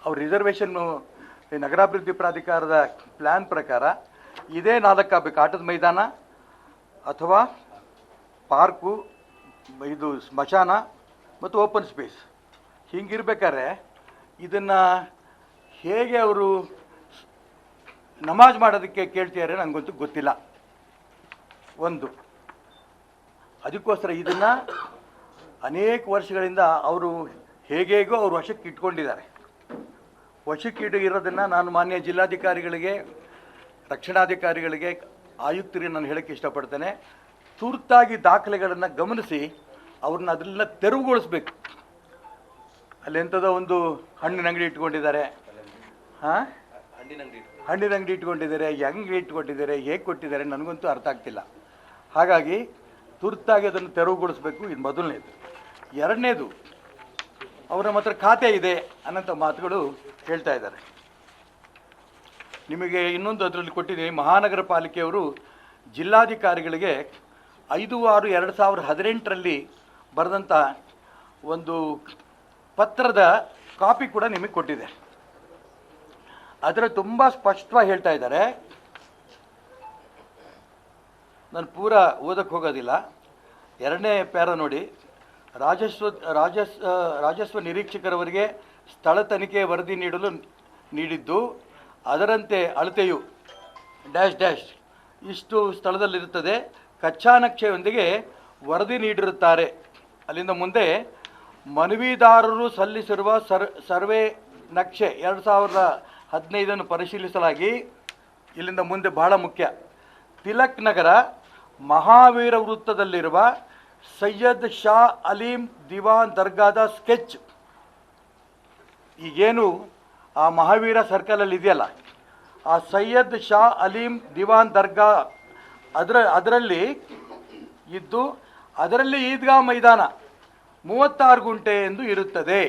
ಅವ್ರ ರಿಸರ್ವೇಷನ್ನು ನಗರಾಭಿವೃದ್ಧಿ ಪ್ರಾಧಿಕಾರದ ಪ್ಲ್ಯಾನ್ ಪ್ರಕಾರ ಇದೇ 4 ಆಗಬೇಕು, ಆಟದ ಮೈದಾನ ಅಥವಾ ಪಾರ್ಕು, ಇದು ಸ್ಮಶಾನ ಮತ್ತು ಓಪನ್ ಸ್ಪೇಸ್. ಹಿಂಗಿರ್ಬೇಕಾದ್ರೆ ಇದನ್ನು ಹೇಗೆ ಅವರು ನಮಾಜ್ ಮಾಡೋದಕ್ಕೆ ಕೇಳ್ತಿದ್ದಾರೆ ನನಗಂತೂ ಗೊತ್ತಿಲ್ಲ. ಒಂದು ಅದಕ್ಕೋಸ್ಕರ ಇದನ್ನು ಅನೇಕ ವರ್ಷಗಳಿಂದ ಅವರು ಹೇಗೇಗೋ ಅವ್ರು ವಶಕ್ಕೆ ಇಟ್ಕೊಂಡಿದ್ದಾರೆ. ವಶಕ್ಕೆ ಇರೋದನ್ನು ನಾನು ಮಾನ್ಯ ಜಿಲ್ಲಾಧಿಕಾರಿಗಳಿಗೆ, ರಕ್ಷಣಾಧಿಕಾರಿಗಳಿಗೆ, ಆಯುಕ್ತರಿಗೆ ನಾನು ಹೇಳೋಕ್ಕೆ ಇಷ್ಟಪಡ್ತೇನೆ. ತುರ್ತಾಗಿ ದಾಖಲೆಗಳನ್ನು ಗಮನಿಸಿ ಅವ್ರನ್ನ ಅದನ್ನೆಲ್ಲ ತೆರವುಗೊಳಿಸ್ಬೇಕು. ಅಲ್ಲೆಂಥದೋ ಒಂದು ಹಣ್ಣಿನ ಅಂಗಡಿ ಇಟ್ಕೊಂಡಿದ್ದಾರೆ, ಹಣ್ಣಿನ ಅಂಗಡಿ ಇಟ್ಕೊಂಡಿದ್ದಾರೆ, ಹೆಂಗೆ ಇಟ್ಕೊಂಡಿದ್ದಾರೆ, ಹೇಗೆ ಕೊಟ್ಟಿದ್ದಾರೆ ನನಗಂತೂ ಅರ್ಥ ಆಗ್ತಿಲ್ಲ. ಹಾಗಾಗಿ ತುರ್ತಾಗಿ ಅದನ್ನು ತೆರವುಗೊಳಿಸ್ಬೇಕು. ಇದು ಮೊದಲನೇದು. ಎರಡನೇದು, ಅವರ ಮಾತ್ರ ಖಾತೆ ಇದೆ ಅನ್ನೋಂಥ ಮಾತುಗಳು ಹೇಳ್ತಾ ಇದ್ದಾರೆ. ನಿಮಗೆ ಇನ್ನೊಂದು ಅದರಲ್ಲಿ ಕೊಟ್ಟಿದ್ದೀನಿ. ಮಹಾನಗರ ಪಾಲಿಕೆಯವರು ಜಿಲ್ಲಾಧಿಕಾರಿಗಳಿಗೆ 5/6/2018 ಬರೆದಂಥ ಒಂದು ಪತ್ರದ ಕಾಪಿ ಕೂಡ ನಿಮಗೆ ಕೊಟ್ಟಿದೆ. ಅದರ ತುಂಬ ಸ್ಪಷ್ಟವಾಗಿ ಹೇಳ್ತಾ ಇದ್ದಾರೆ. ನಾನು ಪೂರ ಓದಕ್ಕೆ ಹೋಗೋದಿಲ್ಲ. 2ನೇ ಪ್ಯಾರ ನೋಡಿ. ರಾಜಸ್ವ ನಿರೀಕ್ಷಕರವರಿಗೆ ಸ್ಥಳ ತನಿಖೆ ವರದಿ ನೀಡಲು ನೀಡಿದ್ದು, ಅದರಂತೆ ಅಳತೆಯು ಡ್ಯಾಶ್ ಡ್ಯಾಶ್ ಇಷ್ಟು ಸ್ಥಳದಲ್ಲಿರುತ್ತದೆ, ಕಚ್ಚಾ ನಕ್ಷೆಯೊಂದಿಗೆ ವರದಿ ನೀಡಿರುತ್ತಾರೆ. ಅಲ್ಲಿಂದ ಮುಂದೆ ಮನವಿದಾರರು ಸಲ್ಲಿಸಿರುವ ಸರ್ವೆ ನಕ್ಷೆ 2015 ಪರಿಶೀಲಿಸಲಾಗಿ, ಇಲ್ಲಿಂದ ಮುಂದೆ ಬಹಳ ಮುಖ್ಯ, ತಿಲಕ್ ನಗರ ಮಹಾವೀರ ವೃತ್ತದಲ್ಲಿರುವ ಸೈಯದ್ ಶಾ ಅಲೀಂ ದಿವಾನ್ ದರ್ಗಾದ ಸ್ಕೆಚ್, ಈಗೇನು ಆ ಮಹಾವೀರ ಸರ್ಕಲಲ್ಲಿ ಇದೆಯಲ್ಲ, ಆ ಸೈಯದ್ ಶಾ ಅಲೀಂ ದಿವಾನ್ ದರ್ಗಾ ಅದರಲ್ಲಿ ಇದ್ದು, ಅದರಲ್ಲಿ ಈದ್ಗಾ ಮೈದಾನ 36 ಗುಂಟೆ ಎಂದು ಇರುತ್ತದೆ.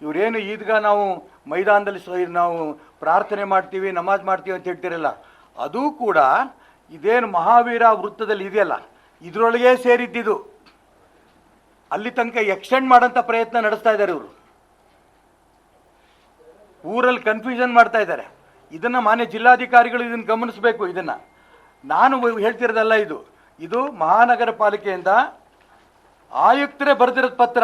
ಇವರೇನು ಈದ್ಗಾ ನಾವು ಮೈದಾನದಲ್ಲಿ ನಾವು ಪ್ರಾರ್ಥನೆ ಮಾಡ್ತೀವಿ, ನಮಾಜ್ ಮಾಡ್ತೀವಿ ಅಂತ ಹೇಳ್ತಿರಲ್ಲ, ಅದು ಕೂಡ ಇದೇನು ಮಹಾವೀರ ವೃತ್ತದಲ್ಲಿ ಇದೆಯಲ್ಲ ಇದರೊಳಗೆ ಸೇರಿದ್ದಿದ್ದು. ಅಲ್ಲಿ ತನಕ ಎಕ್ಸ್ಟೆಂಡ್ ಮಾಡೋಂಥ ಪ್ರಯತ್ನ ನಡೆಸ್ತಾ ಇದ್ದಾರೆ ಇವರು. ಊರಲ್ಲಿ ಕನ್ಫ್ಯೂಷನ್ ಮಾಡ್ತಾ ಇದ್ದಾರೆ. ಇದನ್ನು ಮಾನ್ಯ ಜಿಲ್ಲಾಧಿಕಾರಿಗಳು ಇದನ್ನು ಗಮನಿಸಬೇಕು. ಇದನ್ನು ನಾನು ಹೇಳ್ತಿರೋದಲ್ಲ, ಇದು ಮಹಾನಗರ ಪಾಲಿಕೆಯಿಂದ ಆಯುಕ್ತರೇ ಬರೆದಿರೋದು ಪತ್ರ.